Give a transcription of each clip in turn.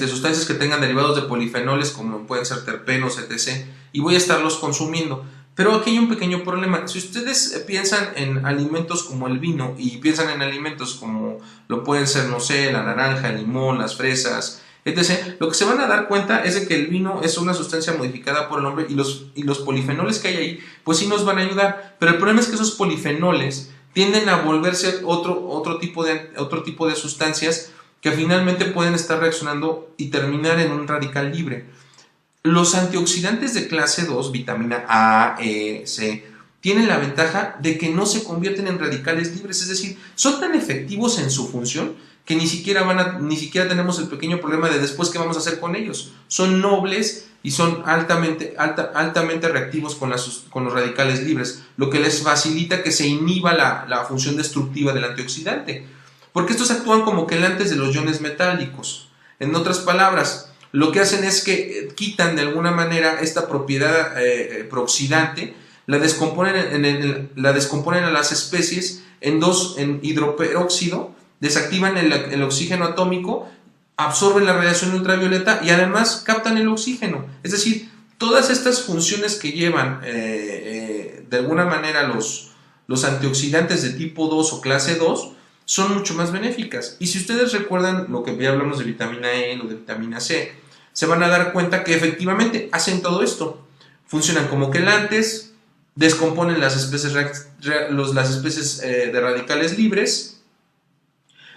sustancias que tengan derivados de polifenoles como pueden ser terpenos, etc. Y voy a estarlos consumiendo. Pero aquí hay un pequeño problema. Si ustedes piensan en alimentos como el vino y piensan en alimentos como lo pueden ser, no sé, la naranja, el limón, las fresas, etc., lo que se van a dar cuenta es de que el vino es una sustancia modificada por el hombre y los polifenoles que hay ahí, pues sí nos van a ayudar. Pero el problema es que esos polifenoles tienden a volverse otro tipo de sustancias que finalmente pueden estar reaccionando y terminar en un radical libre. Los antioxidantes de clase 2, vitamina A, E, C, tienen la ventaja de que no se convierten en radicales libres, es decir, son tan efectivos en su función que ni siquiera tenemos el pequeño problema de después qué vamos a hacer con ellos. Son nobles y son altamente reactivos con los radicales libres, lo que les facilita que se inhiba la función destructiva del antioxidante, porque estos actúan como quelantes de los iones metálicos. En otras palabras, lo que hacen es que quitan de alguna manera esta propiedad prooxidante, la descomponen a las especies en hidroperóxido, desactivan el oxígeno atómico, absorben la radiación ultravioleta y además captan el oxígeno. Es decir, todas estas funciones que llevan de alguna manera los antioxidantes de tipo 2 o clase 2 son mucho más benéficas. Y si ustedes recuerdan lo que ya hablamos de vitamina E, lo de vitamina C, se van a dar cuenta que efectivamente hacen todo esto. Funcionan como quelantes, descomponen las especies de radicales libres,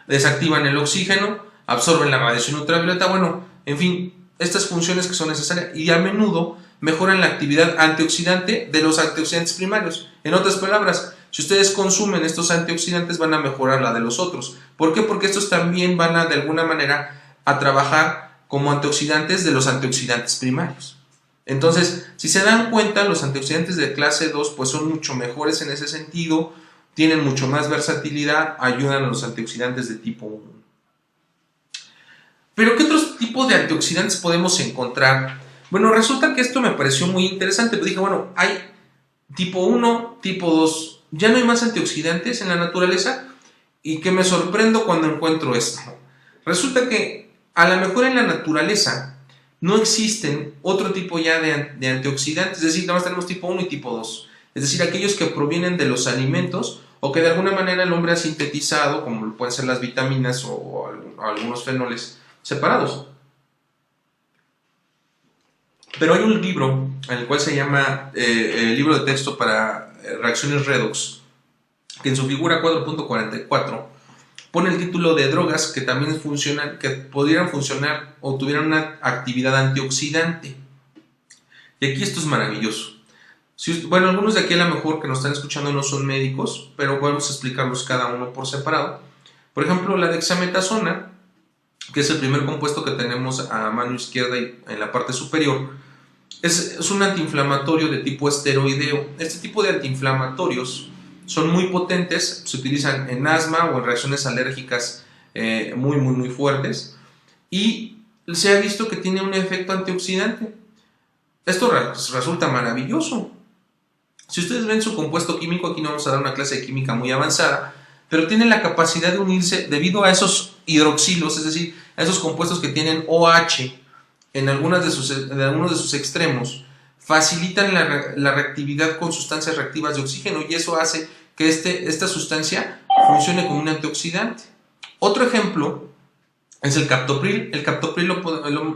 desactivan el oxígeno, absorben la radiación ultravioleta, bueno, en fin, estas funciones que son necesarias y a menudo mejoran la actividad antioxidante de los antioxidantes primarios. En otras palabras, si ustedes consumen estos antioxidantes van a mejorar la de los otros. ¿Por qué? Porque estos también van a de alguna manera a trabajar como antioxidantes de los antioxidantes primarios. Entonces, si se dan cuenta, los antioxidantes de clase 2 pues son mucho mejores en ese sentido, tienen mucho más versatilidad, ayudan a los antioxidantes de tipo 1. Pero ¿qué otros tipos de antioxidantes podemos encontrar? Bueno, resulta que esto me pareció muy interesante, pues dije, bueno, hay tipo 1, tipo 2, ya no hay más antioxidantes en la naturaleza y que me sorprendo cuando encuentro esto. Resulta que a lo mejor en la naturaleza no existen otro tipo ya de antioxidantes, es decir, nada más tenemos tipo 1 y tipo 2, es decir, aquellos que provienen de los alimentos o que de alguna manera el hombre ha sintetizado, como pueden ser las vitaminas o algunos fenoles separados. Pero hay un libro, en el cual se llama el libro de texto para reacciones redox, que en su figura 4.44 pone el título de drogas que también funcionan, que podrían funcionar o tuvieran una actividad antioxidante. Y aquí esto es maravilloso. Bueno, algunos de aquí a lo mejor que nos están escuchando no son médicos, pero vamos a explicarlos cada uno por separado. Por ejemplo, la dexametasona, que es el primer compuesto que tenemos a mano izquierda y en la parte superior, es un antiinflamatorio de tipo esteroideo. Este tipo de antiinflamatorios son muy potentes, se utilizan en asma o en reacciones alérgicas muy fuertes y se ha visto que tiene un efecto antioxidante. Esto resulta maravilloso. Si ustedes ven su compuesto químico, aquí no vamos a dar una clase de química muy avanzada, pero tiene la capacidad de unirse debido a esos hidroxilos, es decir, a esos compuestos que tienen OH en algunos de sus extremos, facilitan la reactividad con sustancias reactivas de oxígeno y eso hace que esta sustancia funcione como un antioxidante. Otro ejemplo es el captopril. El captopril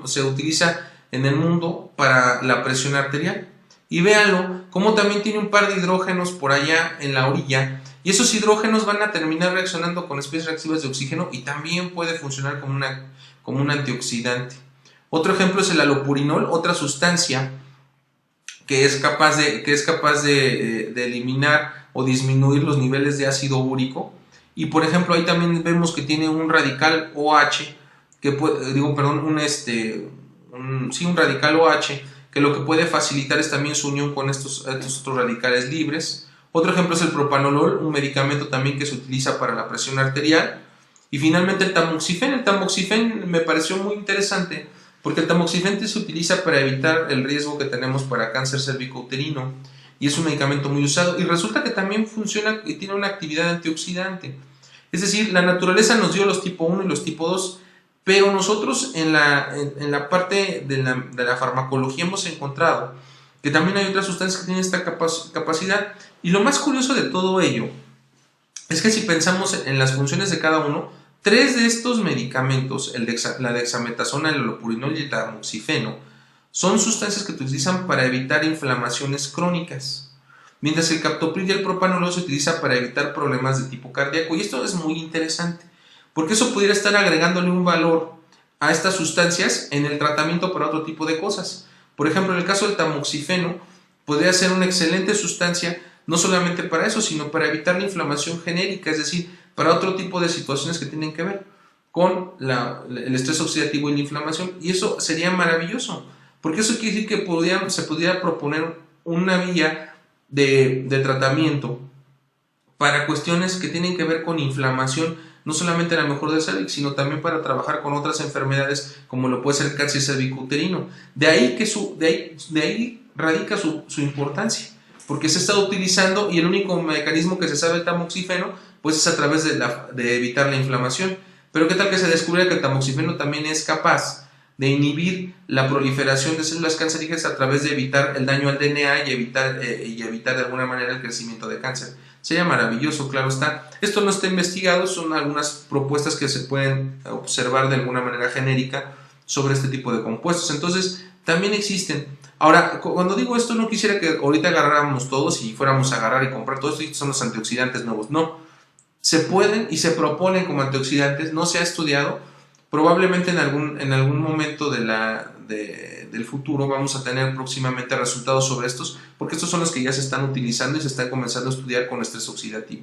se utiliza en el mundo para la presión arterial. Y véanlo, como también tiene un par de hidrógenos por allá en la orilla. Y esos hidrógenos van a terminar reaccionando con especies reactivas de oxígeno y también puede funcionar como un antioxidante. Otro ejemplo es el alopurinol, otra sustancia que es capaz de eliminar o disminuir los niveles de ácido úrico. Y por ejemplo, ahí también vemos que tiene un radical OH, un radical OH, que lo que puede facilitar es también su unión con estos otros radicales libres. Otro ejemplo es el propanolol, un medicamento también que se utiliza para la presión arterial. Y finalmente el tamoxifen. El tamoxifen me pareció muy interesante porque el tamoxifen se utiliza para evitar el riesgo que tenemos para cáncer cervicouterino y es un medicamento muy usado y resulta que también funciona y tiene una actividad antioxidante. Es decir, la naturaleza nos dio los tipo 1 y los tipo 2 Pero nosotros en la parte de la farmacología hemos encontrado que también hay otras sustancias que tienen esta capacidad. Y lo más curioso de todo ello es que si pensamos en las funciones de cada uno, 3 de estos medicamentos, la dexametasona, el holopurinol y el tamoxifeno, son sustancias que se utilizan para evitar inflamaciones crónicas, mientras que el captopril y el propanolol se utiliza para evitar problemas de tipo cardíaco. Y esto es muy interesante, porque eso pudiera estar agregándole un valor a estas sustancias en el tratamiento para otro tipo de cosas. Por ejemplo, en el caso del tamoxifeno, podría ser una excelente sustancia no solamente para eso, sino para evitar la inflamación genérica, es decir, para otro tipo de situaciones que tienen que ver con el estrés oxidativo y la inflamación. Y eso sería maravilloso, porque eso quiere decir que se pudiera proponer una vía de tratamiento para cuestiones que tienen que ver con inflamación, no solamente a lo mejor del cervix, sino también para trabajar con otras enfermedades como lo puede ser el cáncer cervicouterino. De ahí radica su importancia, porque se ha estado utilizando y el único mecanismo que se sabe del tamoxifeno pues es a través de evitar la inflamación. Pero qué tal que se descubriera que el tamoxifeno también es capaz de inhibir la proliferación de células cancerígenas a través de evitar el daño al DNA y evitar de alguna manera el crecimiento de cáncer. Sería maravilloso, claro está. Esto no está investigado, son algunas propuestas que se pueden observar de alguna manera genérica sobre este tipo de compuestos. Entonces, también existen. Ahora, cuando digo esto, no quisiera que ahorita agarráramos todos y fuéramos a agarrar y comprar todo esto y son los antioxidantes nuevos. No, se pueden y se proponen como antioxidantes, no se ha estudiado. Probablemente en algún momento del futuro vamos a tener próximamente resultados sobre estos, porque estos son los que ya se están utilizando y se están comenzando a estudiar con estrés oxidativo.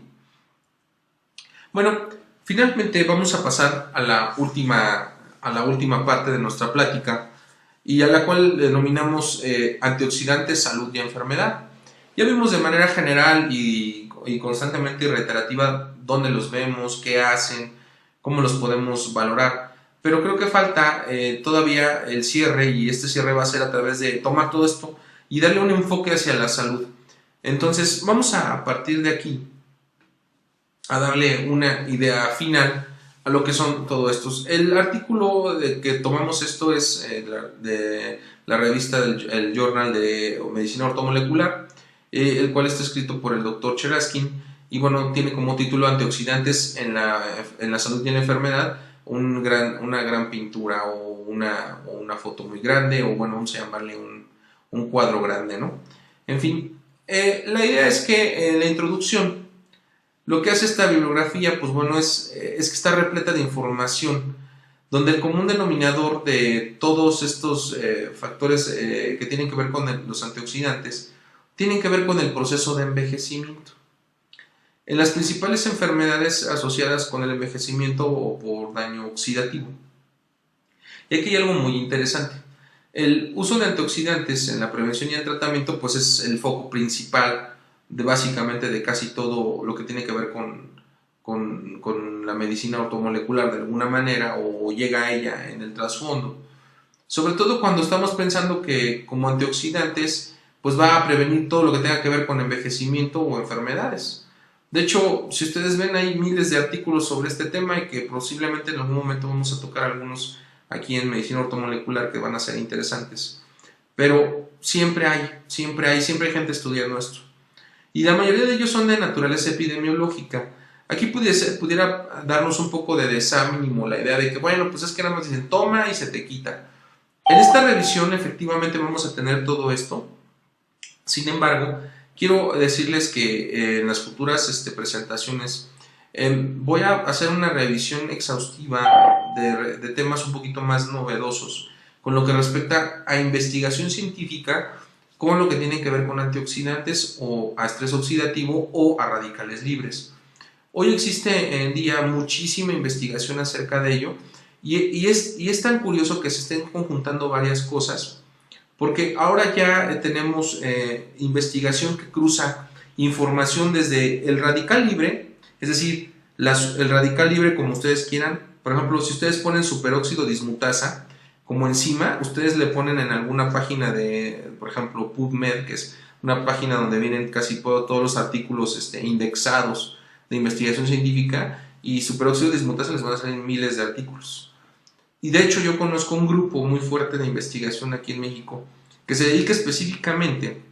Bueno, finalmente vamos a pasar a la última parte de nuestra plática, y a la cual denominamos antioxidantes, salud y enfermedad. Ya vimos de manera general y constantemente y reiterativa dónde los vemos, qué hacen, cómo los podemos valorar. Pero creo que falta todavía el cierre, y este cierre va a ser a través de tomar todo esto y darle un enfoque hacia la salud. Entonces vamos a partir de aquí a darle una idea final a lo que son todos estos. El artículo de que tomamos esto es de la revista el Journal de Medicina Ortomolecular, el cual está escrito por el Dr. Cheraskin, y bueno, tiene como título Antioxidantes en la salud y en la enfermedad, una gran pintura o una foto muy grande, o bueno, vamos a llamarle un cuadro grande, ¿no? En fin, la idea es que en la introducción lo que hace esta bibliografía, pues bueno, es que está repleta de información, donde el común denominador de todos estos factores que tienen que ver con los antioxidantes, tienen que ver con el proceso de envejecimiento. En las principales enfermedades asociadas con el envejecimiento o por daño oxidativo. Y aquí hay algo muy interesante. El uso de antioxidantes en la prevención y el tratamiento, pues es el foco principal básicamente de casi todo lo que tiene que ver con la medicina ortomolecular de alguna manera, o llega a ella en el trasfondo. Sobre todo cuando estamos pensando que como antioxidantes pues va a prevenir todo lo que tenga que ver con envejecimiento o enfermedades. De hecho, si ustedes ven, hay miles de artículos sobre este tema y que posiblemente en algún momento vamos a tocar algunos aquí en medicina ortomolecular que van a ser interesantes. Pero siempre hay gente estudiando esto. Y la mayoría de ellos son de naturaleza epidemiológica. Aquí pudiera darnos un poco de desánimo la idea de que, bueno, pues es que nada más dicen toma y se te quita. En esta revisión efectivamente vamos a tener todo esto. Sin embargo, quiero decirles que en las futuras presentaciones voy a hacer una revisión exhaustiva de temas un poquito más novedosos con lo que respecta a investigación científica, con lo que tiene que ver con antioxidantes o a estrés oxidativo o a radicales libres. Hoy existe en día muchísima investigación acerca de ello, y es tan curioso que se estén conjuntando varias cosas, porque ahora ya tenemos investigación que cruza información desde el radical libre, es decir, el radical libre como ustedes quieran. Por ejemplo, si ustedes ponen superóxido dismutasa como enzima, ustedes le ponen en alguna página de, por ejemplo, PubMed, que es una página donde vienen casi todos los artículos indexados de investigación científica, y superóxido dismutasa les van a salir miles de artículos. Y de hecho yo conozco un grupo muy fuerte de investigación aquí en México que se dedica específicamente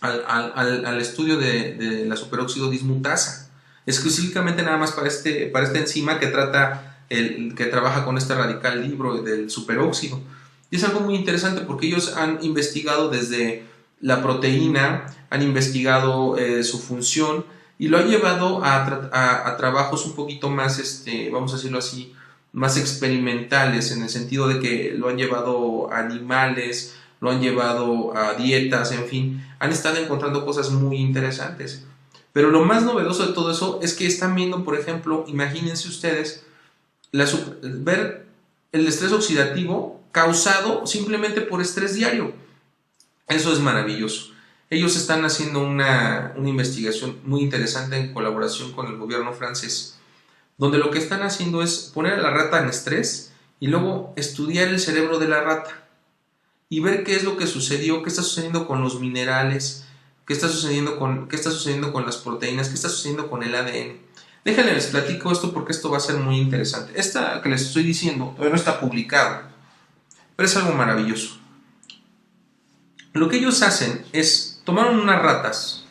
al estudio de la superóxido dismutasa, específicamente nada más para esta enzima que trabaja con este radical libro del superóxido. Y es algo muy interesante porque ellos han investigado desde la proteína, han investigado su función y lo han llevado a trabajos un poquito más, vamos a decirlo así, más experimentales, en el sentido de que lo han llevado a animales, lo han llevado a dietas, en fin, han estado encontrando cosas muy interesantes. Pero lo más novedoso de todo eso es que están viendo, por ejemplo, imagínense ustedes, ver el estrés oxidativo causado simplemente por estrés diario. Eso es maravilloso. Ellos están haciendo una investigación muy interesante en colaboración con el gobierno francés, donde lo que están haciendo es poner a la rata en estrés y luego estudiar el cerebro de la rata y ver qué es lo que sucedió, qué está sucediendo con los minerales, qué está sucediendo con las proteínas, qué está sucediendo con el ADN. Déjenme les platico esto porque esto va a ser muy interesante. Esta que les estoy diciendo todavía no está publicado, pero es algo maravilloso. Lo que ellos hacen es, tomaron unas ratas,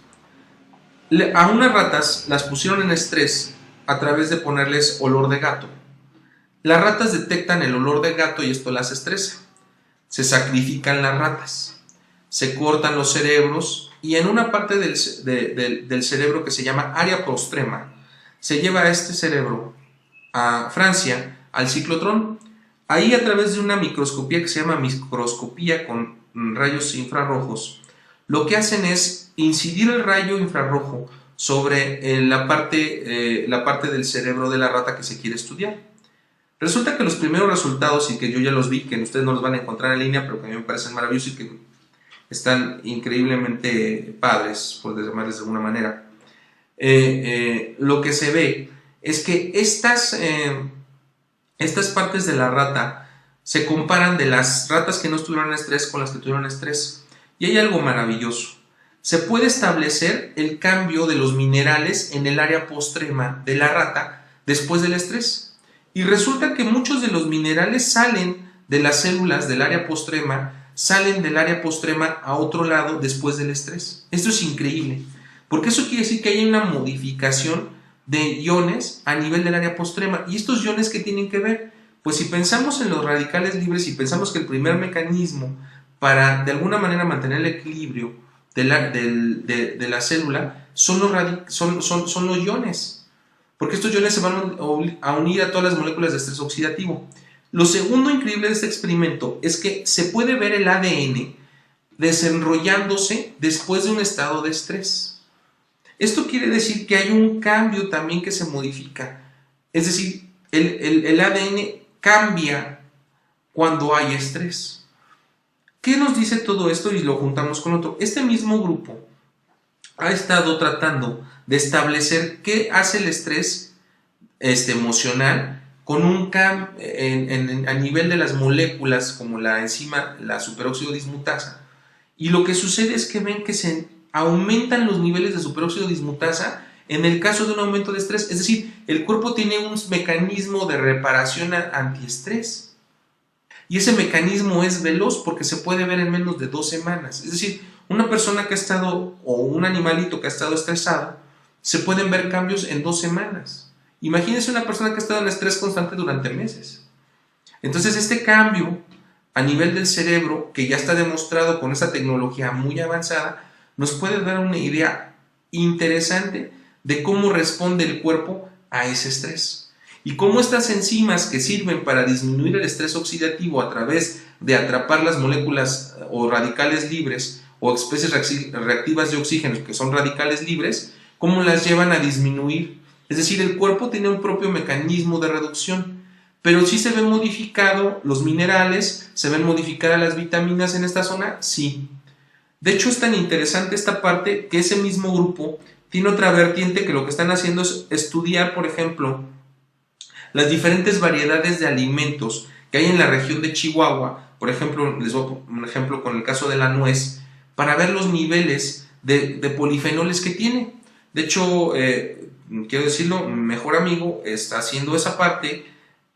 a unas ratas las pusieron en estrés a través de ponerles olor de gato. Las ratas detectan el olor de gato y esto las estresa. Se sacrifican las ratas, se cortan los cerebros y en una parte del cerebro que se llama área postrema, se lleva este cerebro a Francia, al ciclotrón. Ahí a través de una microscopía que se llama microscopía con rayos infrarrojos, lo que hacen es incidir el rayo infrarrojo sobre la parte del cerebro de la rata que se quiere estudiar. Resulta que los primeros resultados, y que yo ya los vi, que ustedes no los van a encontrar en línea, pero que a mí me parecen maravillosos y que están increíblemente padres, por llamarles de alguna manera, lo que se ve es que estas partes de la rata se comparan de las ratas que no tuvieron estrés con las que tuvieron estrés. Y hay algo maravilloso. Se puede establecer el cambio de los minerales en el área postrema de la rata después del estrés. Y resulta que muchos de los minerales salen de las células del área postrema, salen del área postrema a otro lado después del estrés. Esto es increíble, porque eso quiere decir que hay una modificación de iones a nivel del área postrema. ¿Y estos iones qué tienen que ver? Pues si pensamos en los radicales libres y pensamos que el primer mecanismo para de alguna manera mantener el equilibrio de la célula son los iones. Porque estos iones se van a unir a todas las moléculas de estrés oxidativo. Lo segundo increíble de este experimento es que se puede ver el ADN desenrollándose después de un estado de estrés. Esto quiere decir que hay un cambio también que se modifica. Es decir, el ADN cambia cuando hay estrés. ¿Qué nos dice todo esto? Y lo juntamos con otro. Este mismo grupo ha estado tratando de establecer qué hace el estrés emocional con un cambio a nivel de las moléculas como la enzima, la superóxido dismutasa. Y lo que sucede es que ven que se aumentan los niveles de superóxido dismutasa en el caso de un aumento de estrés. Es decir, el cuerpo tiene un mecanismo de reparación antiestrés. Y ese mecanismo es veloz porque se puede ver en menos de 2 semanas. Es decir, una persona que ha estado, o un animalito que ha estado estresado, se pueden ver cambios en 2 semanas. Imagínense una persona que ha estado en estrés constante durante meses. Entonces este cambio a nivel del cerebro, que ya está demostrado con esta tecnología muy avanzada, nos puede dar una idea interesante de cómo responde el cuerpo a ese estrés. Y cómo estas enzimas que sirven para disminuir el estrés oxidativo a través de atrapar las moléculas o radicales libres o especies reactivas de oxígeno que son radicales libres, cómo las llevan a disminuir. Es decir, el cuerpo tiene un propio mecanismo de reducción, pero sí se ven modificados los minerales, se ven modificadas las vitaminas en esta zona, sí. De hecho, es tan interesante esta parte que ese mismo grupo tiene otra vertiente que lo que están haciendo es estudiar, por ejemplo, las diferentes variedades de alimentos que hay en la región de Chihuahua. Por ejemplo, les voy a poner un ejemplo con el caso de la nuez, para ver los niveles de polifenoles que tiene. De hecho, quiero decirlo, mi mejor amigo está haciendo esa parte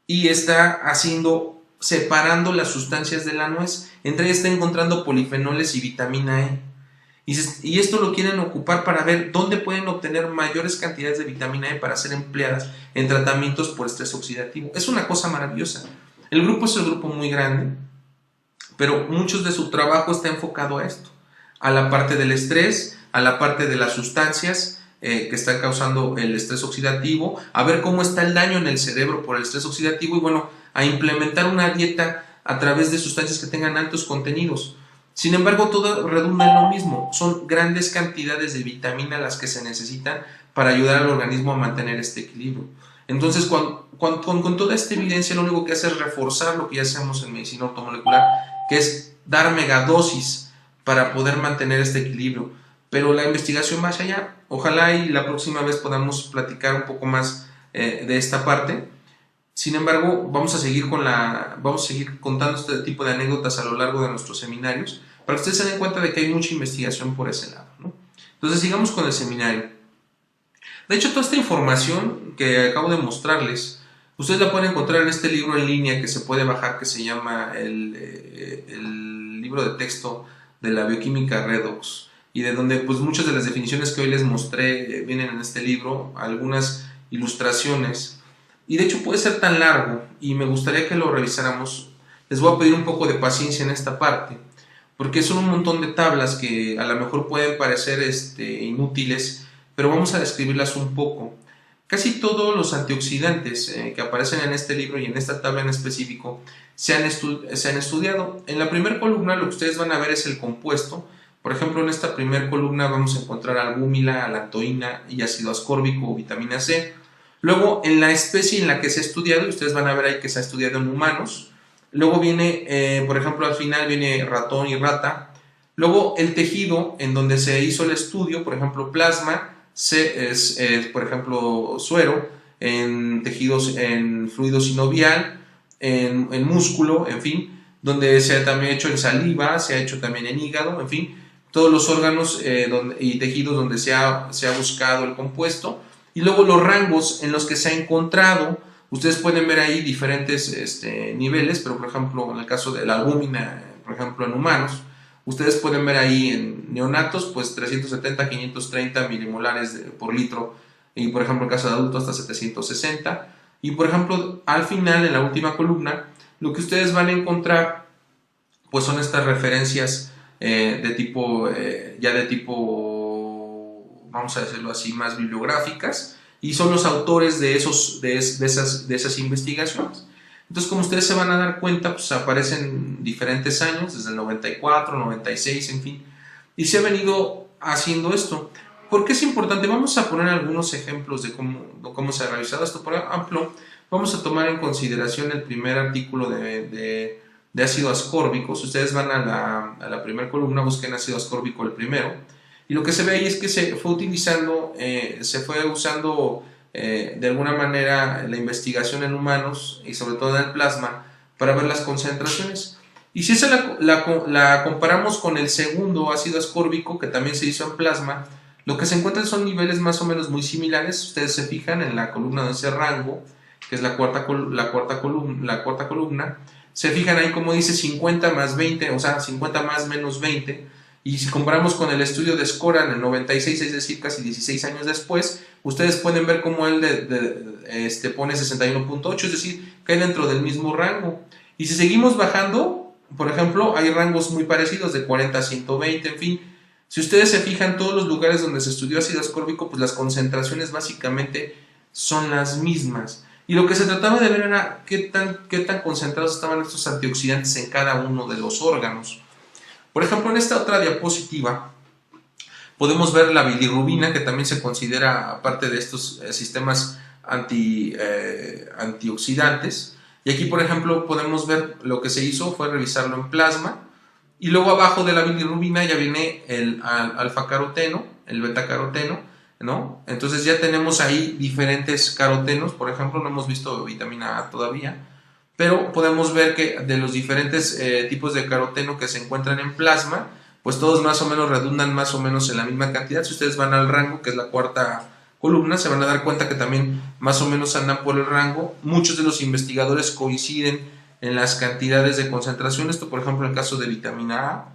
y está haciendo separando las sustancias de la nuez. Entre ellas está encontrando polifenoles y vitamina E. Y esto lo quieren ocupar para ver dónde pueden obtener mayores cantidades de vitamina E para ser empleadas en tratamientos por estrés oxidativo. Es una cosa maravillosa. El grupo es un grupo muy grande, pero mucho de su trabajo está enfocado a esto, a la parte del estrés, a la parte de las sustancias que están causando el estrés oxidativo, a ver cómo está el daño en el cerebro por el estrés oxidativo y bueno, a implementar una dieta a través de sustancias que tengan altos contenidos. Sin embargo, todo redunda en lo mismo, son grandes cantidades de vitamina las que se necesitan para ayudar al organismo a mantener este equilibrio. Entonces, con toda esta evidencia, lo único que hace es reforzar lo que ya hacemos en medicina ortomolecular, que es dar megadosis para poder mantener este equilibrio. Pero la investigación va hacia allá. Ojalá y la próxima vez podamos platicar un poco más de esta parte. Sin embargo, vamos a seguir contando este tipo de anécdotas a lo largo de nuestros seminarios para que ustedes se den cuenta de que hay mucha investigación por ese lado, ¿no? Entonces, sigamos con el seminario. De hecho, toda esta información que acabo de mostrarles, ustedes la pueden encontrar en este libro en línea que se puede bajar, que se llama el libro de texto de la bioquímica redox, y de donde pues muchas de las definiciones que hoy les mostré vienen en este libro, algunas ilustraciones, y de hecho puede ser tan largo y me gustaría que lo revisáramos. Les voy a pedir un poco de paciencia en esta parte, porque son un montón de tablas que a lo mejor pueden parecer inútiles, pero vamos a describirlas un poco. Casi todos los antioxidantes que aparecen en este libro y en esta tabla en específico se han estudiado. En la primera columna lo que ustedes van a ver es el compuesto. Por ejemplo, en esta primera columna vamos a encontrar albúmina, lactoína y ácido ascórbico o vitamina C. Luego, en la especie en la que se ha estudiado, ustedes van a ver ahí que se ha estudiado en humanos. Luego viene, por ejemplo, al final viene ratón y rata. Luego, el tejido en donde se hizo el estudio, por ejemplo, plasma, por ejemplo, suero, en tejidos, en fluido sinovial, en músculo, en fin, donde se ha también hecho en saliva, se ha hecho también en hígado, en fin, todos los órganos y tejidos donde se ha buscado el compuesto. Y luego los rangos en los que se ha encontrado, ustedes pueden ver ahí diferentes niveles, pero por ejemplo en el caso de la albúmina, por ejemplo en humanos, ustedes pueden ver ahí en neonatos pues 370, 530 milimolares por litro, y por ejemplo en el caso de adultos hasta 760, y por ejemplo al final en la última columna lo que ustedes van a encontrar pues son estas referencias de tipo vamos a decirlo así, más bibliográficas, y son los autores de esas investigaciones. Entonces, como ustedes se van a dar cuenta, pues aparecen diferentes años, desde el 94, 96, en fin, y se ha venido haciendo esto. ¿Por qué es importante? Vamos a poner algunos ejemplos de cómo se ha realizado esto. Por ejemplo, vamos a tomar en consideración el primer artículo de ácido ascórbico. Si ustedes van a la primera columna, busquen ácido ascórbico el primero. Y lo que se ve ahí es que se fue usando de alguna manera la investigación en humanos y sobre todo en el plasma para ver las concentraciones. Y si esa la comparamos con el segundo ácido ascórbico que también se hizo en plasma, lo que se encuentran son niveles más o menos muy similares. Ustedes se fijan en la columna de ese rango, que es la cuarta columna, se fijan ahí como dice 50 más 20, o sea 50 más menos 20. Y si comparamos con el estudio de Scora en el 96, es decir, casi 16 años después, ustedes pueden ver cómo él pone 61.8, es decir, cae dentro del mismo rango. Y si seguimos bajando, por ejemplo, hay rangos muy parecidos de 40 a 120, en fin. Si ustedes se fijan, todos los lugares donde se estudió ácido ascórbico, pues las concentraciones básicamente son las mismas. Y lo que se trataba de ver era qué tan concentrados estaban estos antioxidantes en cada uno de los órganos. Por ejemplo, en esta otra diapositiva podemos ver la bilirrubina, que también se considera parte de estos sistemas antioxidantes. Y aquí, por ejemplo, podemos ver lo que se hizo fue revisarlo en plasma. Y luego abajo de la bilirrubina ya viene el alfa-caroteno, el beta-caroteno, ¿no? Entonces ya tenemos ahí diferentes carotenos. Por ejemplo, no hemos visto vitamina A todavía, pero podemos ver que de los diferentes tipos de caroteno que se encuentran en plasma, pues todos más o menos redundan más o menos en la misma cantidad. Si ustedes van al rango, que es la cuarta columna, se van a dar cuenta que también más o menos andan por el rango. Muchos de los investigadores coinciden en las cantidades de concentración. Esto, por ejemplo, en el caso de vitamina A.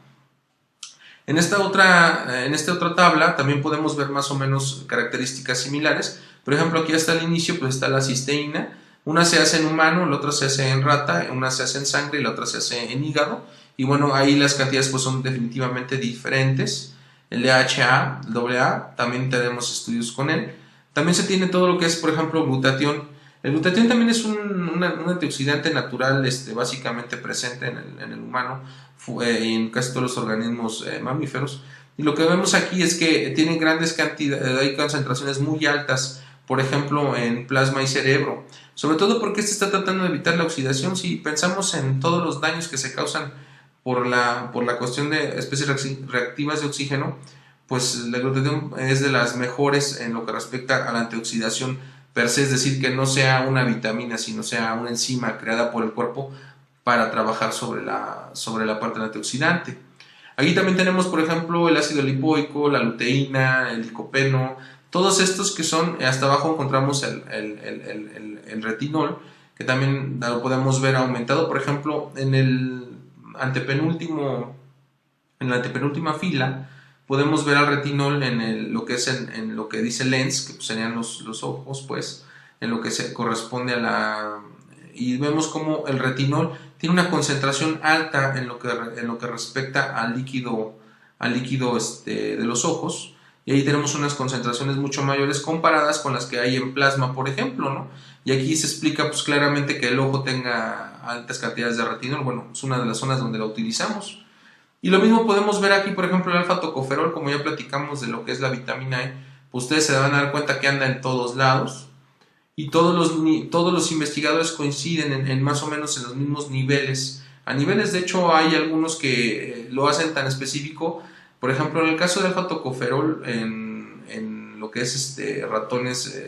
En esta otra tabla también podemos ver más o menos características similares. Por ejemplo, aquí hasta el inicio pues está la cisteína. Una se hace en humano, la otra se hace en rata, una se hace en sangre y la otra se hace en hígado. Y bueno, ahí las cantidades pues son definitivamente diferentes. El DHA, el AA, también tenemos estudios con él. También se tiene todo lo que es, por ejemplo, glutatión. El glutatión también es un antioxidante natural, básicamente presente en el humano y en casi todos los organismos mamíferos. Y lo que vemos aquí es que tiene grandes cantidades, hay concentraciones muy altas, por ejemplo, en plasma y cerebro. Sobre todo porque este está tratando de evitar la oxidación. Si pensamos en todos los daños que se causan por la cuestión de especies reactivas de oxígeno, pues la glutatión es de las mejores en lo que respecta a la antioxidación per se, es decir, que no sea una vitamina, sino sea una enzima creada por el cuerpo para trabajar sobre la parte del antioxidante. Aquí también tenemos, por ejemplo, el ácido lipoico, la luteína, el licopeno, todos estos que son, hasta abajo encontramos el retinol, que también lo podemos ver aumentado, por ejemplo, en la antepenúltima fila, podemos ver al retinol en lo que dice lens, que pues serían los ojos, pues, en lo que se corresponde y vemos como el retinol tiene una concentración alta en lo que respecta al líquido de los ojos, y ahí tenemos unas concentraciones mucho mayores comparadas con las que hay en plasma, por ejemplo, ¿no? Y aquí se explica pues claramente que el ojo tenga altas cantidades de retinol. Bueno, es una de las zonas donde la utilizamos. Y lo mismo podemos ver aquí, por ejemplo, el alfa-tocoferol, como ya platicamos de lo que es la vitamina E, pues ustedes se van a dar cuenta que anda en todos lados, y todos los investigadores coinciden en más o menos en los mismos niveles. A niveles, de hecho, hay algunos que lo hacen tan específico. Por ejemplo, en el caso del alfa-tocoferol, en lo que es ratones,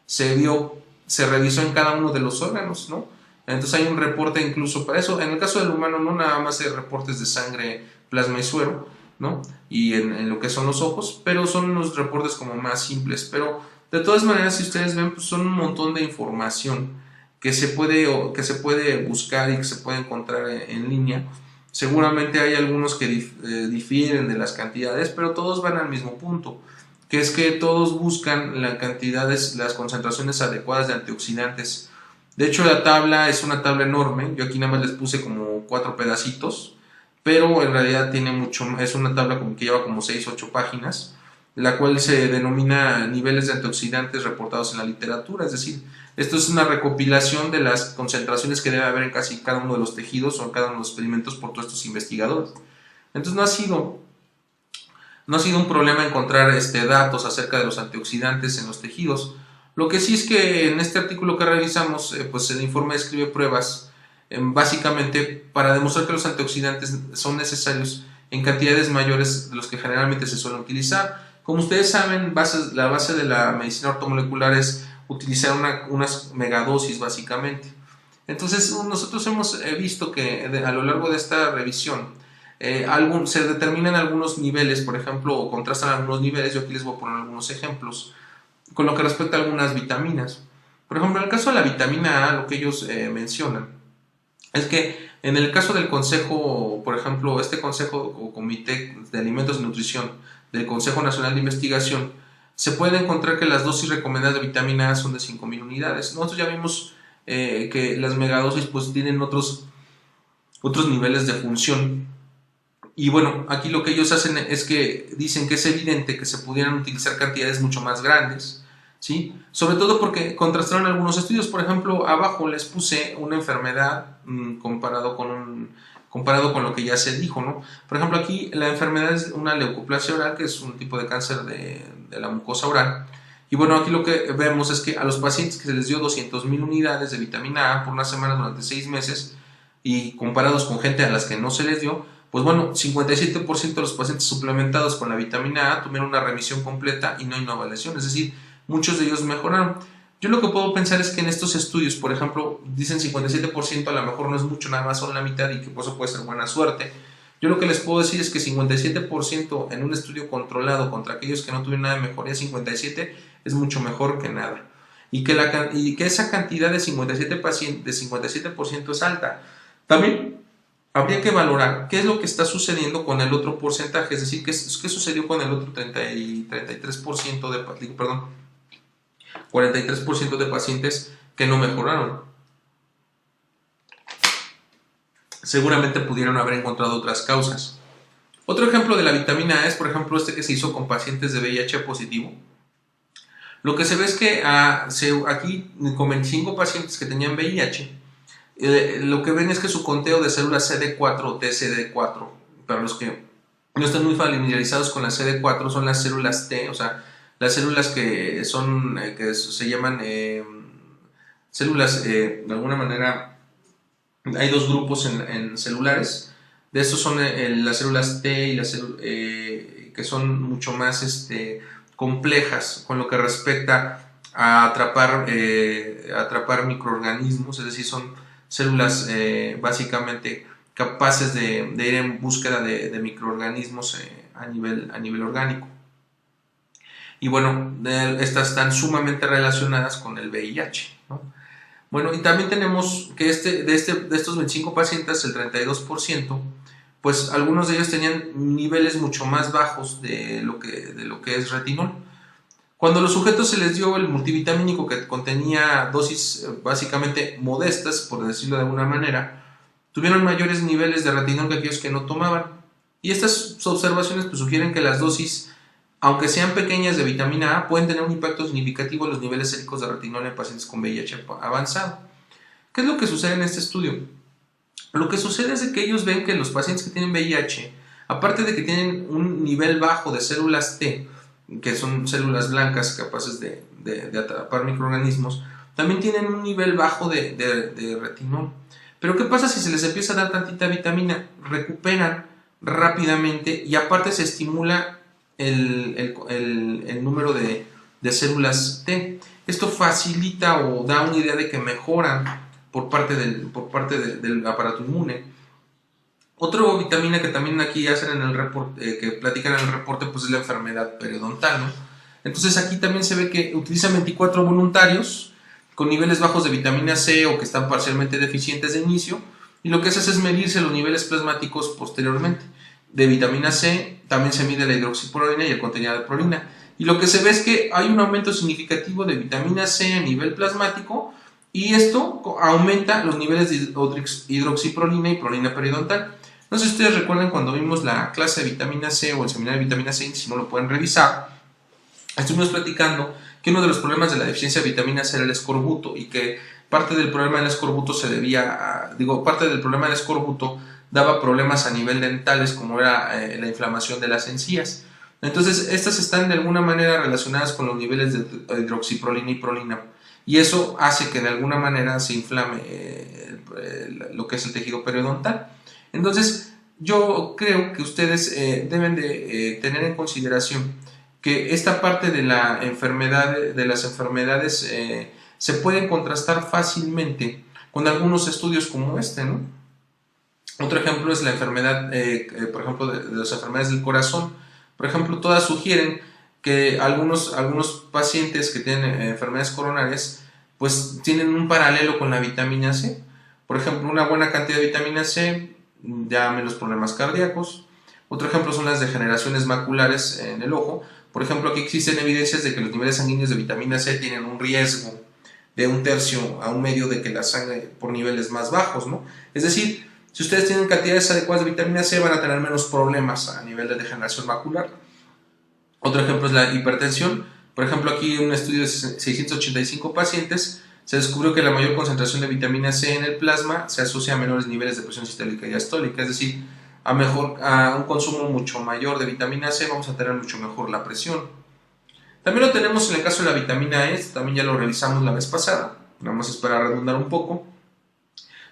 se revisó en cada uno de los órganos, ¿no? Entonces hay un reporte incluso para eso. En el caso del humano no nada más hay reportes de sangre, plasma y suero, ¿no? Y en lo que son los ojos, pero son unos reportes como más simples. Pero de todas maneras, si ustedes ven, pues son un montón de información que se puede buscar y que se puede encontrar en línea. Seguramente hay algunos que difieren de las cantidades, pero todos van al mismo punto, que es que todos buscan las concentraciones adecuadas de antioxidantes. De hecho, la tabla es una tabla enorme. Yo aquí nada más les puse como 4 pedacitos, pero en realidad es una tabla que lleva como 6 o 8 páginas, la cual se denomina niveles de antioxidantes reportados en la literatura. Es decir, esto es una recopilación de las concentraciones que debe haber en casi cada uno de los tejidos o en cada uno de los experimentos por todos estos investigadores. Entonces no ha sido un problema encontrar datos acerca de los antioxidantes en los tejidos. Lo que sí es que en este artículo que revisamos, pues el informe describe pruebas básicamente para demostrar que los antioxidantes son necesarios en cantidades mayores de los que generalmente se suelen utilizar. Como ustedes saben, la base de la medicina ortomolecular es utilizar unas megadosis básicamente. Entonces nosotros hemos visto que a lo largo de esta revisión se determinan algunos niveles, por ejemplo, o contrastan algunos niveles. Yo aquí les voy a poner algunos ejemplos con lo que respecta a algunas vitaminas. Por ejemplo, en el caso de la vitamina A, lo que ellos mencionan es que en el caso del consejo, por ejemplo, este consejo o comité de alimentos y nutrición del Consejo Nacional de Investigación, se puede encontrar que las dosis recomendadas de vitamina A son de 5.000 unidades. Nosotros ya vimos que las megadosis pues tienen otros niveles de función. Y bueno, aquí lo que ellos hacen es que dicen que es evidente que se pudieran utilizar cantidades mucho más grandes, ¿sí? Sobre todo porque contrastaron algunos estudios. Por ejemplo, abajo les puse una enfermedad comparado con lo que ya se dijo, ¿no? Por ejemplo, aquí la enfermedad es una leucoplasia oral, que es un tipo de cáncer de la mucosa oral. Y bueno, aquí lo que vemos es que a los pacientes que se les dio 200.000 unidades de vitamina A por una semana durante 6 meses, y comparados con gente a las que no se les dio, pues bueno, 57% de los pacientes suplementados con la vitamina A tuvieron una remisión completa y no hay nueva lesión. Es decir, muchos de ellos mejoraron. Yo lo que puedo pensar es que en estos estudios, por ejemplo, dicen 57%, a lo mejor no es mucho, nada más son la mitad, y que por eso puede ser buena suerte. Yo lo que les puedo decir es que 57% en un estudio controlado contra aquellos que no tuvieron nada de mejoría, 57 es mucho mejor que nada. Y que esa cantidad de 57% es alta. También habría que valorar qué es lo que está sucediendo con el otro porcentaje, es decir, qué sucedió con el otro 33% perdón, 43% de pacientes que no mejoraron. Seguramente pudieron haber encontrado otras causas. Otro ejemplo de la vitamina A es, por ejemplo, este que se hizo con pacientes de VIH positivo. Lo que se ve es que aquí, con 25 pacientes que tenían VIH, lo que ven es que su conteo de células CD4 o TCD4, para los que no están muy familiarizados con las CD4, son las células T, o sea, las células que son, que se llaman células, de alguna manera, hay dos grupos en celulares. De estos son las células T y las células que son mucho más complejas con lo que respecta a atrapar microorganismos, es decir, son células básicamente capaces de ir en búsqueda de microorganismos a nivel orgánico. Y bueno, estas están sumamente relacionadas con el VIH, ¿no? Bueno, y también tenemos que de estos 25 pacientes, el 32%, pues algunos de ellos tenían niveles mucho más bajos de lo que es retinol. Cuando a los sujetos se les dio el multivitamínico que contenía dosis básicamente modestas, por decirlo de alguna manera, tuvieron mayores niveles de retinol que aquellos que no tomaban. Y estas observaciones pues sugieren que las dosis, aunque sean pequeñas de vitamina A, pueden tener un impacto significativo en los niveles séricos de retinol en pacientes con VIH avanzado. ¿Qué es lo que sucede en este estudio? Lo que sucede es que ellos ven que los pacientes que tienen VIH, aparte de que tienen un nivel bajo de células T, que son células blancas capaces de atrapar microorganismos, también tienen un nivel bajo de retinol. Pero ¿qué pasa si se les empieza a dar tantita vitamina? Recuperan rápidamente y aparte se estimula el número de células T. Esto facilita o da una idea de que mejoran por parte del aparato inmune. Otra vitamina que también aquí hacen en el reporte, que platican en el reporte, pues es la enfermedad periodontal, ¿no? Entonces aquí también se ve que utilizan 24 voluntarios con niveles bajos de vitamina C o que están parcialmente deficientes de inicio, y lo que se hace es medirse los niveles plasmáticos posteriormente. De vitamina C también se mide la hidroxiprolina y el contenido de prolina, y lo que se ve es que hay un aumento significativo de vitamina C a nivel plasmático, y esto aumenta los niveles de hidroxiprolina y prolina periodontal. No sé si ustedes recuerdan cuando vimos la clase de vitamina C o el seminario de vitamina C, si no lo pueden revisar, estuvimos platicando que uno de los problemas de la deficiencia de vitamina C era el escorbuto, y que parte del problema del escorbuto daba problemas a nivel dentales, como era la inflamación de las encías. Entonces, estas están de alguna manera relacionadas con los niveles de hidroxiprolina y prolina, y eso hace que de alguna manera se inflame lo que es el tejido periodontal. Entonces, yo creo que ustedes deben de tener en consideración que esta parte de las enfermedades se pueden contrastar fácilmente con algunos estudios como este, ¿no? Otro ejemplo es la enfermedad, por ejemplo, de las enfermedades del corazón. Por ejemplo, todas sugieren que algunos pacientes que tienen enfermedades coronarias, pues tienen un paralelo con la vitamina C. Por ejemplo, una buena cantidad de vitamina C ya menos problemas cardíacos. Otro ejemplo son las degeneraciones maculares en el ojo. Por ejemplo, aquí existen evidencias de que los niveles sanguíneos de vitamina C tienen un riesgo de 1/3 a 1/2 de que la sangre por niveles más bajos, ¿no? Es decir, si ustedes tienen cantidades adecuadas de vitamina C, van a tener menos problemas a nivel de degeneración macular. Otro ejemplo es la hipertensión. Por ejemplo, aquí en un estudio de 685 pacientes se descubrió que la mayor concentración de vitamina C en el plasma se asocia a menores niveles de presión sistólica y diastólica, es decir, a un consumo mucho mayor de vitamina C vamos a tener mucho mejor la presión. También lo tenemos en el caso de la vitamina E, también ya lo revisamos la vez pasada, vamos a esperar a redundar un poco.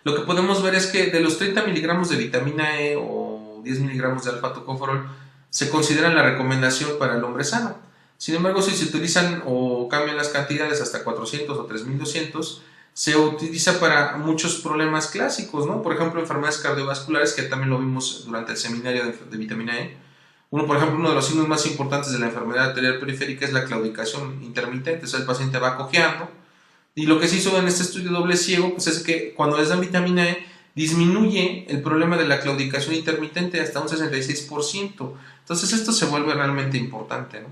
Lo que podemos ver es que de los 30 miligramos de vitamina E o 10 miligramos de alfa-tocoferol se consideran la recomendación para el hombre sano. Sin embargo, si se utilizan o cambian las cantidades hasta 400 o 3200, se utiliza para muchos problemas clásicos, ¿no? Por ejemplo, enfermedades cardiovasculares, que también lo vimos durante el seminario de vitamina E. Por ejemplo, uno de los signos más importantes de la enfermedad arterial periférica es la claudicación intermitente, o sea, el paciente va cojeando. Y lo que se hizo en este estudio doble ciego, pues es que cuando les dan vitamina E, disminuye el problema de la claudicación intermitente hasta un 66%. Entonces esto se vuelve realmente importante, ¿no?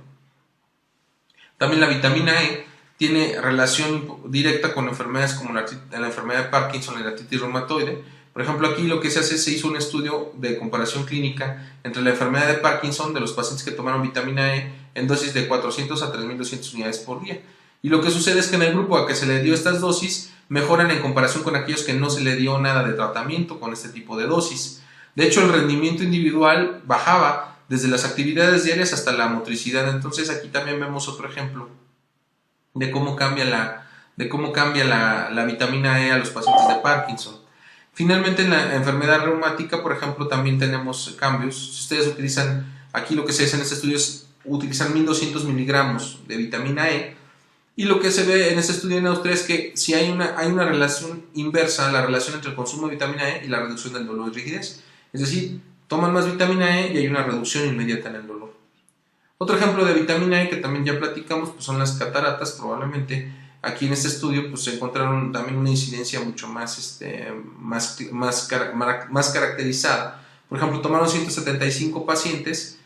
También la vitamina E tiene relación directa con enfermedades como la enfermedad de Parkinson y la artritis reumatoide. Por ejemplo, aquí lo que se hizo un estudio de comparación clínica entre la enfermedad de Parkinson de los pacientes que tomaron vitamina E en dosis de 400 a 3.200 unidades por día. Y lo que sucede es que en el grupo a que se le dio estas dosis mejoran en comparación con aquellos que no se le dio nada de tratamiento con este tipo de dosis. De hecho, el rendimiento individual bajaba desde las actividades diarias hasta la motricidad. Entonces aquí también vemos otro ejemplo de cómo cambia la vitamina E a los pacientes de Parkinson. Finalmente, en la enfermedad reumática, por ejemplo, también tenemos cambios. Si ustedes utilizan, aquí lo que se hace en este estudio es utilizar 1200 miligramos de vitamina E, y lo que se ve en este estudio en Austria es que si hay una relación inversa, la relación entre el consumo de vitamina E y la reducción del dolor y rigidez. Es decir, toman más vitamina E y hay una reducción inmediata en el dolor. Otro ejemplo de vitamina E que también ya platicamos pues son las cataratas. Probablemente aquí en este estudio pues se encontraron también una incidencia mucho más caracterizada. Por ejemplo, tomaron 175 pacientes